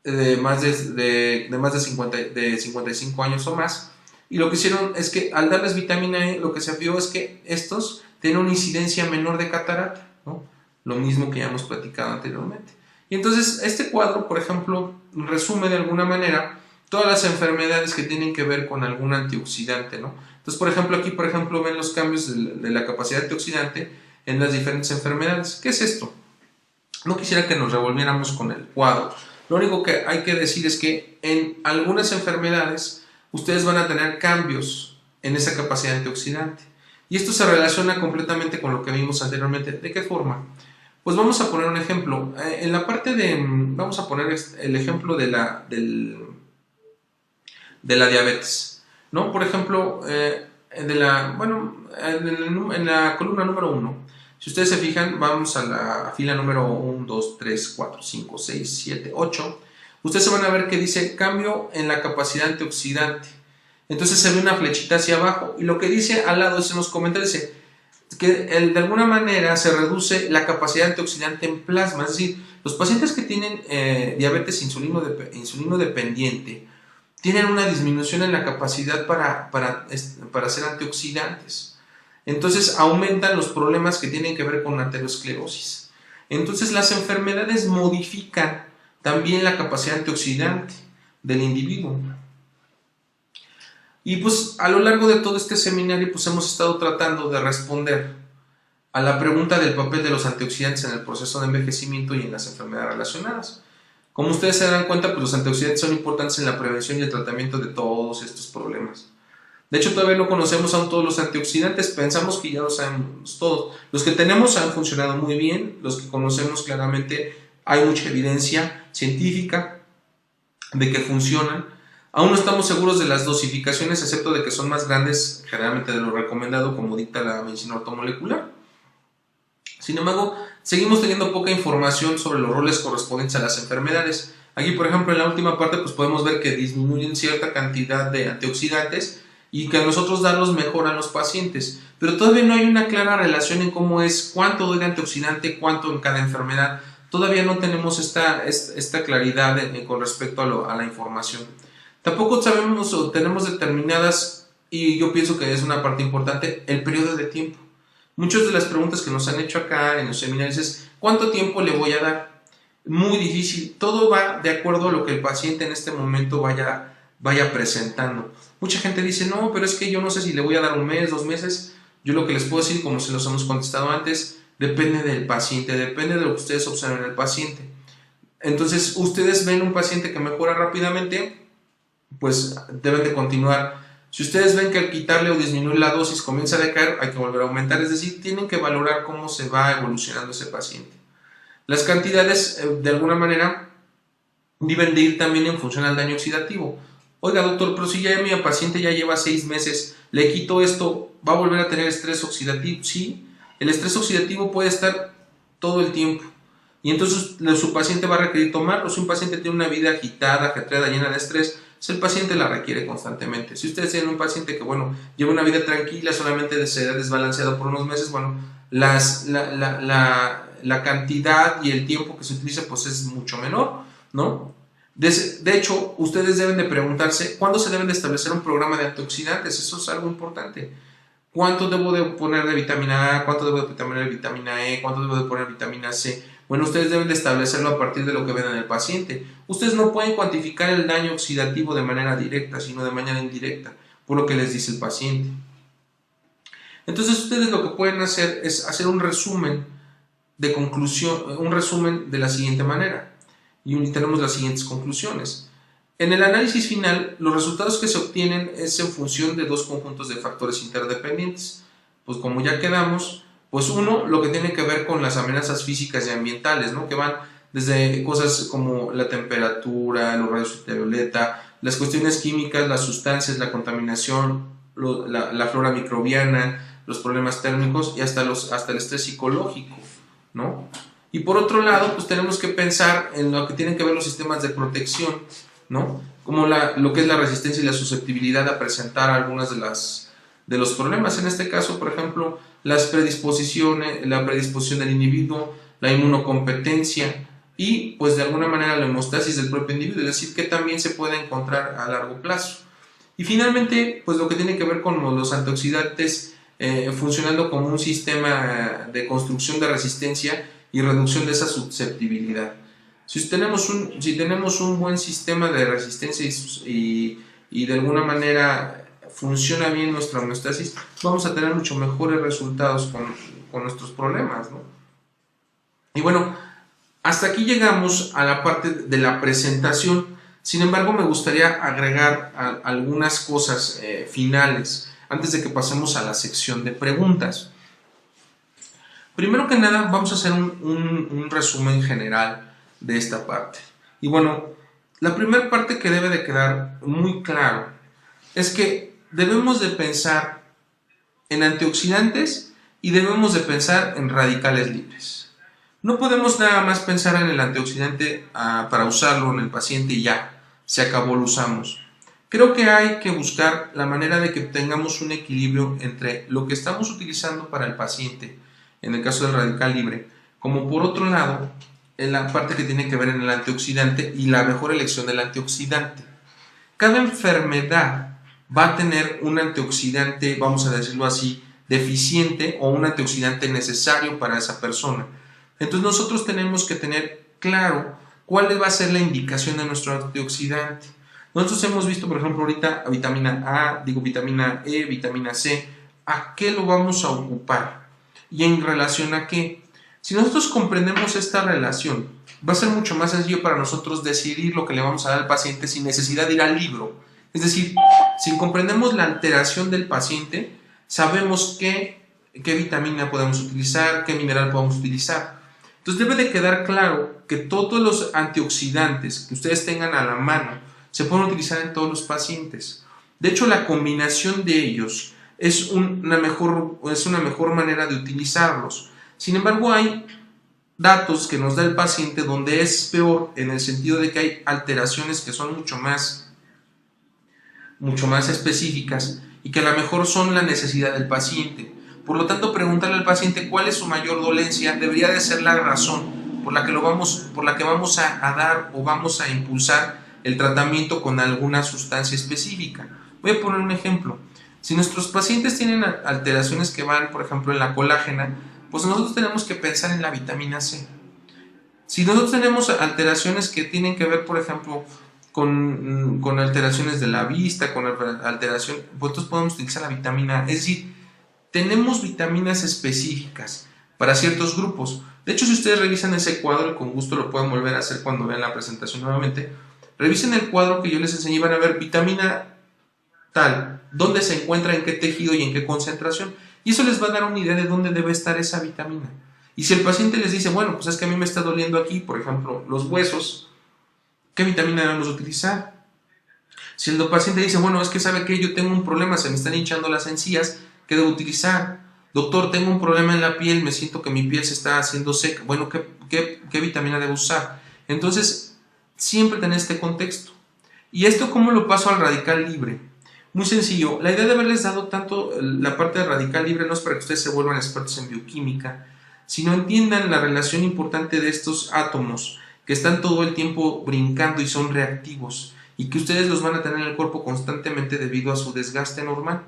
de más de 55 años o más, y lo que hicieron es que al darles vitamina E lo que se vio es que estos tienen una incidencia menor de catarata, ¿no? Lo mismo que ya hemos platicado anteriormente. Y entonces este cuadro, por ejemplo, resume de alguna manera todas las enfermedades que tienen que ver con algún antioxidante, ¿no? Entonces, por ejemplo, aquí ven los cambios de la capacidad antioxidante en las diferentes enfermedades. ¿Qué es esto? No quisiera que nos revolviéramos con el cuadro. Lo único que hay que decir es que en algunas enfermedades ustedes van a tener cambios en esa capacidad antioxidante. Y esto se relaciona completamente con lo que vimos anteriormente. ¿De qué forma? Pues vamos a poner un ejemplo. En la parte vamos a poner el ejemplo de la diabetes, ¿no? Por ejemplo, en la columna número 1, si ustedes se fijan, vamos a la fila número 1, 2, 3, 4, 5, 6, 7, 8. Ustedes se van a ver que dice cambio en la capacidad antioxidante. Entonces se ve una flechita hacia abajo y lo que dice al lado en los comentarios dice que de alguna manera se reduce la capacidad antioxidante en plasma. Es decir, los pacientes que tienen diabetes insulino dependiente tienen una disminución en la capacidad para hacer antioxidantes. Entonces aumentan los problemas que tienen que ver con aterosclerosis. Entonces las enfermedades modifican también la capacidad antioxidante del individuo. Y pues a lo largo de todo este seminario pues hemos estado tratando de responder a la pregunta del papel de los antioxidantes en el proceso de envejecimiento y en las enfermedades relacionadas. Como ustedes se dan cuenta, pues los antioxidantes son importantes en la prevención y el tratamiento de todos estos problemas. De hecho, todavía no conocemos aún todos los antioxidantes, pensamos que ya los sabemos todos. Los que tenemos han funcionado muy bien, los que conocemos claramente hay mucha evidencia científica de que funcionan. Aún no estamos seguros de las dosificaciones, excepto de que son más grandes generalmente de lo recomendado, como dicta la medicina ortomolecular. Sin embargo, seguimos teniendo poca información sobre los roles correspondientes a las enfermedades. Aquí, por ejemplo, en la última parte, pues podemos ver que disminuyen cierta cantidad de antioxidantes y que a nosotros darlos mejoran los pacientes. Pero todavía no hay una clara relación en cómo es, cuánto doy de antioxidante, cuánto en cada enfermedad. Todavía no tenemos esta claridad con respecto a la información. Tampoco sabemos o tenemos determinadas, y yo pienso que es una parte importante, el periodo de tiempo. Muchas de las preguntas que nos han hecho acá en los seminarios es ¿cuánto tiempo le voy a dar? Muy difícil, todo va de acuerdo a lo que el paciente en este momento vaya presentando. Mucha gente dice, no, pero es que yo no sé si le voy a dar un mes, 2 meses. Yo lo que les puedo decir, como se los hemos contestado antes, depende del paciente, depende de lo que ustedes observen en el paciente. Entonces, ustedes ven un paciente que mejora rápidamente, pues deben de continuar. Si ustedes ven que al quitarle o disminuir la dosis comienza a decaer, hay que volver a aumentar, es decir, tienen que valorar cómo se va evolucionando ese paciente. Las cantidades, de alguna manera, deben de ir también en función al daño oxidativo. Oiga, doctor, pero si ya mi paciente ya lleva 6 meses, le quito esto, ¿va a volver a tener estrés oxidativo? Sí, el estrés oxidativo puede estar todo el tiempo. Y entonces su paciente va a requerir tomarlo. Si un paciente tiene una vida agitada, ajetreada, llena de estrés, el paciente la requiere constantemente. Si ustedes tienen un paciente que, lleva una vida tranquila, solamente se ha desbalanceado por unos meses, la cantidad y el tiempo que se utiliza pues es mucho menor, ¿no? De hecho, ustedes deben de preguntarse cuándo se deben de establecer un programa de antioxidantes. Eso es algo importante. ¿Cuánto debo de poner de vitamina A? ¿Cuánto debo de poner de vitamina E? ¿Cuánto debo de poner de vitamina C? Bueno, ustedes deben de establecerlo a partir de lo que ven en el paciente. Ustedes no pueden cuantificar el daño oxidativo de manera directa, sino de manera indirecta, por lo que les dice el paciente. Entonces ustedes lo que pueden hacer es hacer un resumen de conclusión, un resumen de la siguiente manera. Y tenemos las siguientes conclusiones. En el análisis final, los resultados que se obtienen es en función de dos conjuntos de factores interdependientes. Pues como ya quedamos, pues uno, lo que tiene que ver con las amenazas físicas y ambientales, ¿no? Que van desde cosas como la temperatura, los rayos ultravioleta, las cuestiones químicas, las sustancias, la contaminación, la flora microbiana, los problemas térmicos y hasta el estrés psicológico, ¿no? Y por otro lado, pues tenemos que pensar en lo que tienen que ver los sistemas de protección, ¿no? Como lo que es la resistencia y la susceptibilidad a presentar algunas de los problemas. En este caso, por ejemplo, la predisposición del individuo, la inmunocompetencia y, pues de alguna manera, la hemostasis del propio individuo, es decir, que también se puede encontrar a largo plazo. Y finalmente, pues lo que tiene que ver con los antioxidantes funcionando como un sistema de construcción de resistencia y reducción de esa susceptibilidad. Si tenemos un buen sistema de resistencia y de alguna manera funciona bien nuestra homeostasis, vamos a tener mucho mejores resultados con nuestros problemas, ¿no? Y bueno, hasta aquí llegamos a la parte de la presentación. Sin embargo, me gustaría agregar algunas cosas finales antes de que pasemos a la sección de preguntas. Primero que nada, vamos a hacer un resumen general de esta parte. Y bueno, la primera parte que debe de quedar muy claro es que debemos de pensar en antioxidantes y debemos de pensar en radicales libres. No podemos nada más pensar en el antioxidante para usarlo en el paciente y ya, se acabó, lo usamos. Creo que hay que buscar la manera de que tengamos un equilibrio entre lo que estamos utilizando para el paciente, en el caso del radical libre, como por otro lado, en la parte que tiene que ver en el antioxidante y la mejor elección del antioxidante. Cada enfermedad va a tener un antioxidante, vamos a decirlo así, deficiente o un antioxidante necesario para esa persona. Entonces nosotros tenemos que tener claro cuál va a ser la indicación de nuestro antioxidante. Nosotros hemos visto, por ejemplo, ahorita vitamina E, vitamina C, ¿a qué lo vamos a ocupar? ¿Y en relación a qué? Si nosotros comprendemos esta relación, va a ser mucho más sencillo para nosotros decidir lo que le vamos a dar al paciente sin necesidad de ir al libro. Es decir, si comprendemos la alteración del paciente, sabemos qué vitamina podemos utilizar, qué mineral podemos utilizar. Entonces debe de quedar claro que todos los antioxidantes que ustedes tengan a la mano se pueden utilizar en todos los pacientes. De hecho, la combinación de ellos es una mejor manera de utilizarlos. Sin embargo, hay datos que nos da el paciente donde es peor, en el sentido de que hay alteraciones que son mucho más específicas y que a lo mejor son la necesidad del paciente. Por lo tanto, preguntarle al paciente cuál es su mayor dolencia debería de ser la razón por la que vamos a dar o vamos a impulsar el tratamiento con alguna sustancia específica. Voy a poner un ejemplo. Si nuestros pacientes tienen alteraciones que van, por ejemplo, en la colágena, pues nosotros tenemos que pensar en la vitamina C. Si nosotros tenemos alteraciones que tienen que ver, por ejemplo, con alteraciones de la vista, con alteración, pues entonces podemos utilizar la vitamina A. Es decir, tenemos vitaminas específicas para ciertos grupos. De hecho, si ustedes revisan ese cuadro, y con gusto lo pueden volver a hacer cuando vean la presentación nuevamente, revisen el cuadro que yo les enseñé y van a ver vitamina tal, dónde se encuentra, en qué tejido y en qué concentración. Y eso les va a dar una idea de dónde debe estar esa vitamina. Y si el paciente les dice, bueno, pues es que a mí me está doliendo aquí, por ejemplo, los huesos, ¿qué vitamina debemos utilizar? Si el paciente dice, bueno, es que sabe que yo tengo un problema, se me están hinchando las encías, ¿qué debo utilizar? Doctor, tengo un problema en la piel, me siento que mi piel se está haciendo seca. Bueno, ¿qué vitamina debo usar? Entonces, siempre tener este contexto. ¿Y esto cómo lo paso al radical libre? Muy sencillo, la idea de haberles dado tanto la parte de radical libre no es para que ustedes se vuelvan expertos en bioquímica, sino entiendan la relación importante de estos átomos que están todo el tiempo brincando y son reactivos, y que ustedes los van a tener en el cuerpo constantemente debido a su desgaste normal.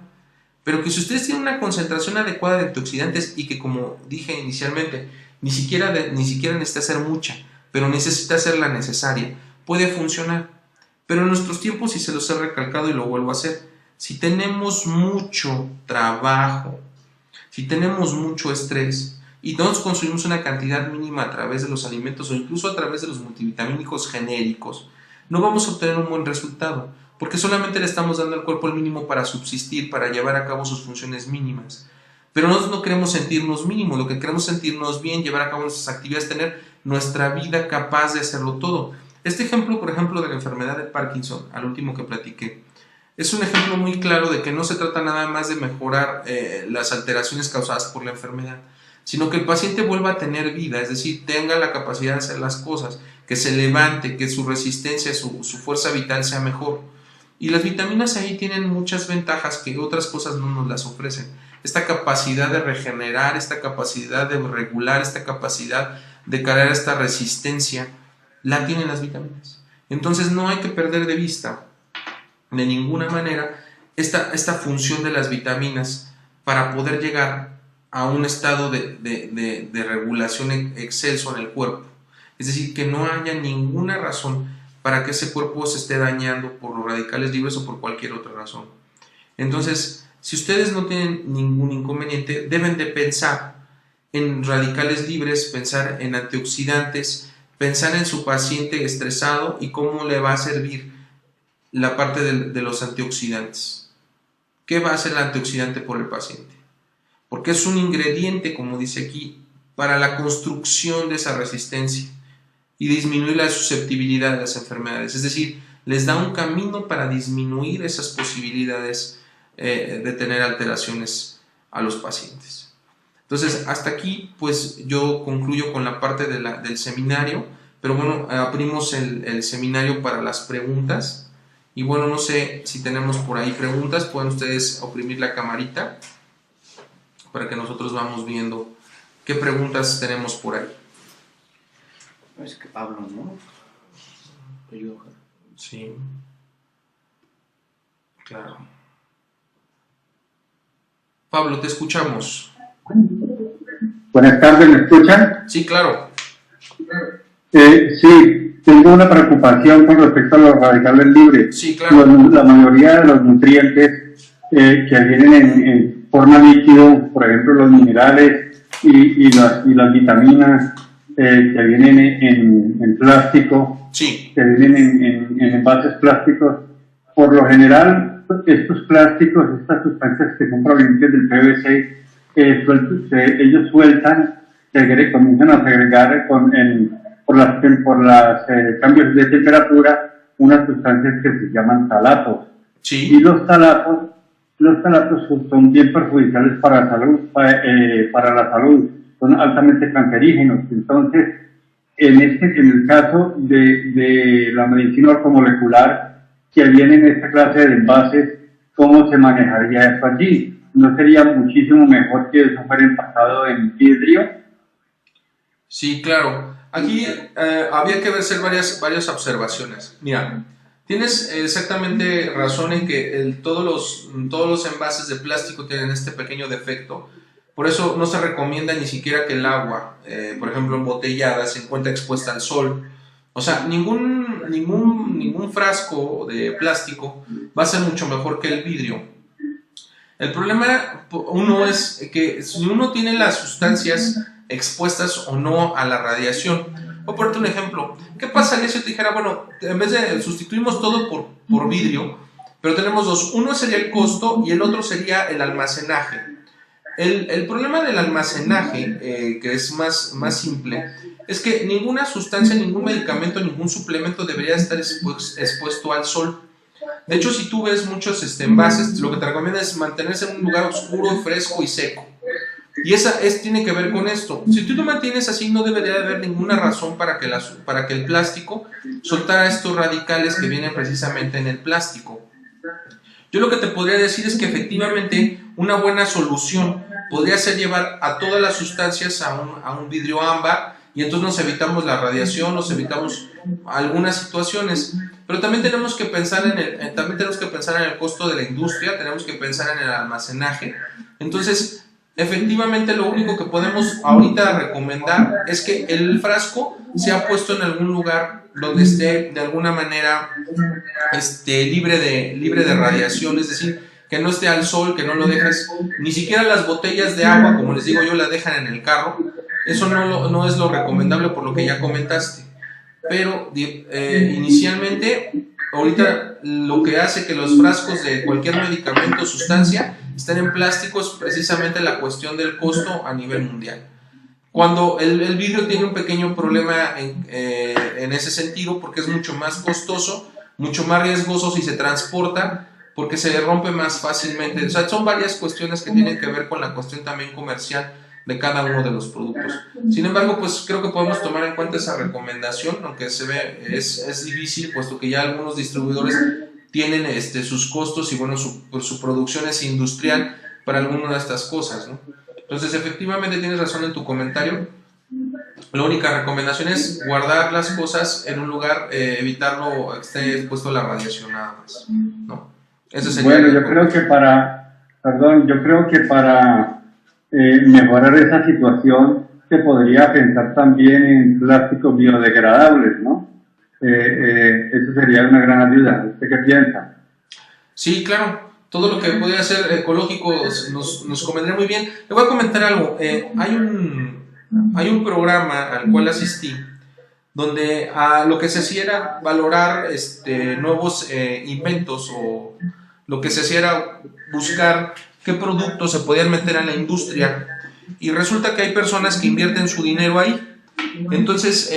Pero que si ustedes tienen una concentración adecuada de antioxidantes y que, como dije inicialmente, ni siquiera necesita ser mucha, pero necesita ser la necesaria, puede funcionar. Pero en nuestros tiempos, y se los he recalcado y lo vuelvo a hacer, si tenemos mucho trabajo, si tenemos mucho estrés y no nos consumimos una cantidad mínima a través de los alimentos o incluso a través de los multivitamínicos genéricos, no vamos a obtener un buen resultado, porque solamente le estamos dando al cuerpo el mínimo para subsistir, para llevar a cabo sus funciones mínimas. Pero nosotros no queremos sentirnos mínimos, lo que queremos es sentirnos bien, llevar a cabo nuestras actividades, tener nuestra vida capaz de hacerlo todo. Este ejemplo, por ejemplo, de la enfermedad de Parkinson, al último que platiqué, es un ejemplo muy claro de que no se trata nada más de mejorar las alteraciones causadas por la enfermedad, sino que el paciente vuelva a tener vida, es decir, tenga la capacidad de hacer las cosas, que se levante, que su resistencia, su fuerza vital sea mejor. Y las vitaminas ahí tienen muchas ventajas que otras cosas no nos las ofrecen. Esta capacidad de regenerar, esta capacidad de regular, esta capacidad de crear esta resistencia, la tienen las vitaminas. Entonces no hay que perder de vista de ninguna manera esta función de las vitaminas para poder llegar a un estado de regulación excelso en el cuerpo. Es decir, que no haya ninguna razón para que ese cuerpo se esté dañando por los radicales libres o por cualquier otra razón. Entonces, si ustedes no tienen ningún inconveniente, deben de pensar en radicales libres, pensar en antioxidantes, pensar en su paciente estresado y cómo le va a servir la parte de los antioxidantes. ¿Qué va a hacer el antioxidante por el paciente? Porque es un ingrediente, como dice aquí, para la construcción de esa resistencia y disminuir la susceptibilidad de las enfermedades. Es decir, les da un camino para disminuir esas posibilidades de tener alteraciones a los pacientes. Entonces, hasta aquí, pues yo concluyo con la parte del seminario, pero bueno, abrimos el seminario para las preguntas. Y bueno, no sé si tenemos por ahí preguntas, pueden ustedes oprimir la camarita para que nosotros vamos viendo qué preguntas tenemos por ahí. Es que Pablo, ¿no? Sí. Claro. Pablo, te escuchamos. Buenas tardes, ¿me escuchan? Sí, claro. Sí, tengo una preocupación con respecto a los radicales libres. Sí, claro. La mayoría de los nutrientes que vienen en forma líquido, por ejemplo los minerales y las vitaminas que vienen en plástico, sí, que vienen en envases plásticos, por lo general estos plásticos, estas sustancias que son provenientes del PVC, ellos sueltan, comienzan a segregar por las cambios de temperatura unas sustancias que se llaman talatos. sí. Y los talatos son bien perjudiciales para la salud, son altamente cancerígenos. Entonces, en el caso de la medicina ortomolecular que viene en esta clase de envases, ¿cómo se manejaría esto allí? ¿No sería muchísimo mejor que eso fuera empacado en vidrio? Sí, claro. Aquí había que hacer varias observaciones. Mira, tienes exactamente razón en que todos los envases de plástico tienen este pequeño defecto. Por eso no se recomienda ni siquiera que el agua, por ejemplo, embotellada, se encuentre expuesta al sol. O sea, ningún frasco de plástico va a ser mucho mejor que el vidrio. El problema uno es que si uno tiene las sustancias expuestas o no a la radiación. Voy a ponerte un ejemplo. ¿Qué pasaría si yo te dijera, bueno, en vez de sustituimos todo por vidrio, pero tenemos dos? Uno sería el costo y el otro sería el almacenaje. El problema del almacenaje, que es más simple, es que ninguna sustancia, ningún medicamento, ningún suplemento debería estar expuesto al sol. De hecho, si tú ves muchos envases, lo que te recomiendo es mantenerse en un lugar oscuro, fresco y seco. Y tiene que ver con esto. Si tú lo mantienes así, no debería de haber ninguna razón para que el plástico soltara estos radicales que vienen precisamente en el plástico. Yo lo que te podría decir es que efectivamente una buena solución podría ser llevar a todas las sustancias a un vidrio ámbar, y entonces nos evitamos la radiación, nos evitamos algunas situaciones, pero también tenemos que pensar también tenemos que pensar en el costo de la industria, tenemos que pensar en el almacenaje. Entonces, efectivamente, lo único que podemos ahorita recomendar es que el frasco sea puesto en algún lugar donde esté de alguna manera libre de radiación, es decir, que no esté al sol, que no lo dejes, ni siquiera las botellas de agua, como les digo yo, la dejan en el carro. Eso no es lo recomendable por lo que ya comentaste. Pero inicialmente, ahorita lo que hace que los frascos de cualquier medicamento o sustancia estén en plástico es precisamente la cuestión del costo a nivel mundial. Cuando el vidrio tiene un pequeño problema en ese sentido, porque es mucho más costoso, mucho más riesgoso si se transporta, porque se rompe más fácilmente. O sea, son varias cuestiones que tienen que ver con la cuestión también comercial de cada uno de los productos. Sin embargo, pues creo que podemos tomar en cuenta esa recomendación, aunque es difícil, puesto que ya algunos distribuidores tienen sus costos y bueno, su producción es industrial para alguna de estas cosas, ¿no? Entonces, efectivamente tienes razón en tu comentario. La única recomendación es guardar las cosas en un lugar, evitarlo que esté expuesto a la radiación nada más, ¿no? Ese sería. Bueno, yo creo que para mejorar esa situación se podría pensar también en plásticos biodegradables, ¿no? Eso sería una gran ayuda. ¿Usted qué piensa? Sí, claro. Todo lo que pudiera ser ecológico nos convendría muy bien. Le voy a comentar algo. Hay un programa al cual asistí donde lo que se hacía era valorar nuevos inventos, o lo que se hacía era buscar qué productos se podían meter en la industria, y resulta que hay personas que invierten su dinero ahí. Entonces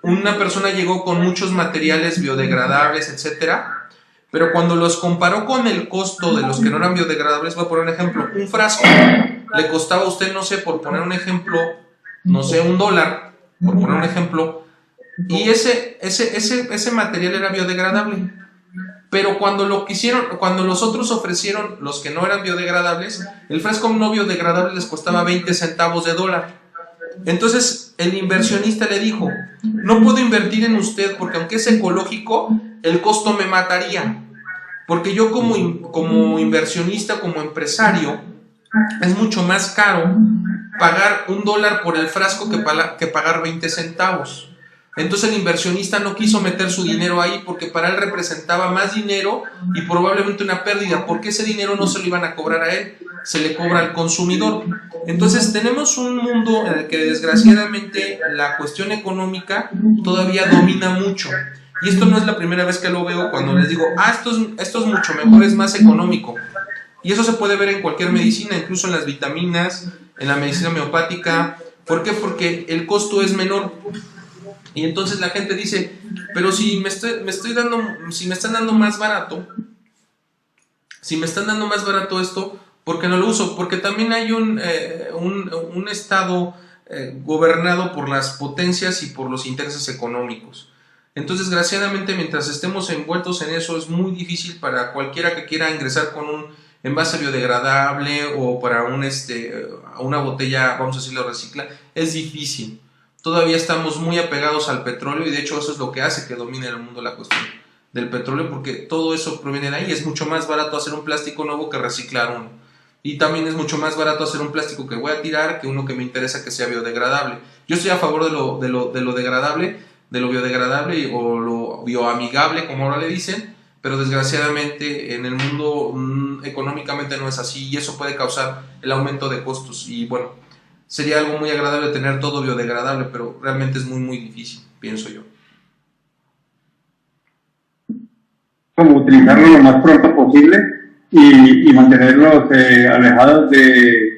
una persona llegó con muchos materiales biodegradables, etcétera, pero cuando los comparó con el costo de los que no eran biodegradables, voy a poner un ejemplo: un frasco le costaba a usted, no sé, por poner un ejemplo, no sé, $1, por poner un ejemplo, y ese material era biodegradable. Pero cuando los otros ofrecieron los que no eran biodegradables, el frasco no biodegradable les costaba 20 centavos de dólar. Entonces el inversionista le dijo: no puedo invertir en usted porque aunque es ecológico, el costo me mataría. Porque yo como inversionista, como empresario, es mucho más caro pagar $1 por el frasco que pagar 20 centavos. Entonces el inversionista no quiso meter su dinero ahí porque para él representaba más dinero y probablemente una pérdida, porque ese dinero no se lo iban a cobrar a él, se le cobra al consumidor. Entonces tenemos un mundo en el que desgraciadamente la cuestión económica todavía domina mucho. Y esto no es la primera vez que lo veo cuando les digo: esto es mucho mejor, es más económico. Y eso se puede ver en cualquier medicina, incluso en las vitaminas, en la medicina homeopática. ¿Por qué? Porque el costo es menor. Y entonces la gente dice: pero si me están dando más barato, esto, ¿por qué no lo uso? Porque también hay un estado gobernado por las potencias y por los intereses económicos. Entonces, desgraciadamente, mientras estemos envueltos en eso, es muy difícil para cualquiera que quiera ingresar con un envase biodegradable o para una botella, vamos a decirlo, recicla. Es difícil. Todavía estamos muy apegados al petróleo, y de hecho eso es lo que hace que domine el mundo la cuestión del petróleo, porque todo eso proviene de ahí. Es mucho más barato hacer un plástico nuevo que reciclar uno, y también es mucho más barato hacer un plástico que voy a tirar que uno que me interesa que sea biodegradable. Yo estoy a favor de lo degradable, de lo biodegradable o lo bioamigable, como ahora le dicen, pero desgraciadamente en el mundo económicamente no es así, y eso puede causar el aumento de costos. Y bueno, sería algo muy agradable tener todo biodegradable, pero realmente es muy muy difícil, pienso yo. Como utilizarlo lo más pronto posible y mantenerlos alejados de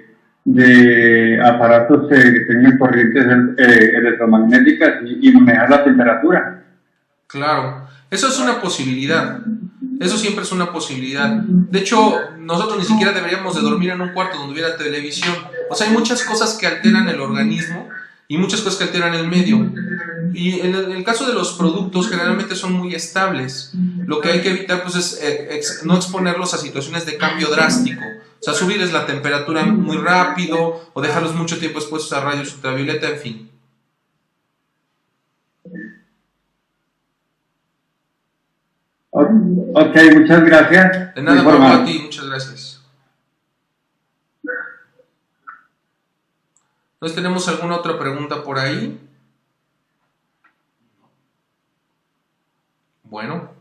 aparatos que tengan corrientes electromagnéticas y manejar la temperatura. Claro, eso es una posibilidad. Eso siempre es una posibilidad. De hecho, nosotros ni siquiera deberíamos de dormir en un cuarto donde hubiera televisión. O sea, hay muchas cosas que alteran el organismo y muchas cosas que alteran el medio. Y en el caso de los productos, generalmente son muy estables. Lo que hay que evitar pues, es no exponerlos a situaciones de cambio drástico. O sea, subirles la temperatura muy rápido o dejarlos mucho tiempo expuestos a rayos ultravioleta, en fin. Ok, muchas gracias. De nada, Pablo, a ti, muchas gracias. Entonces, ¿tenemos alguna otra pregunta por ahí? Bueno.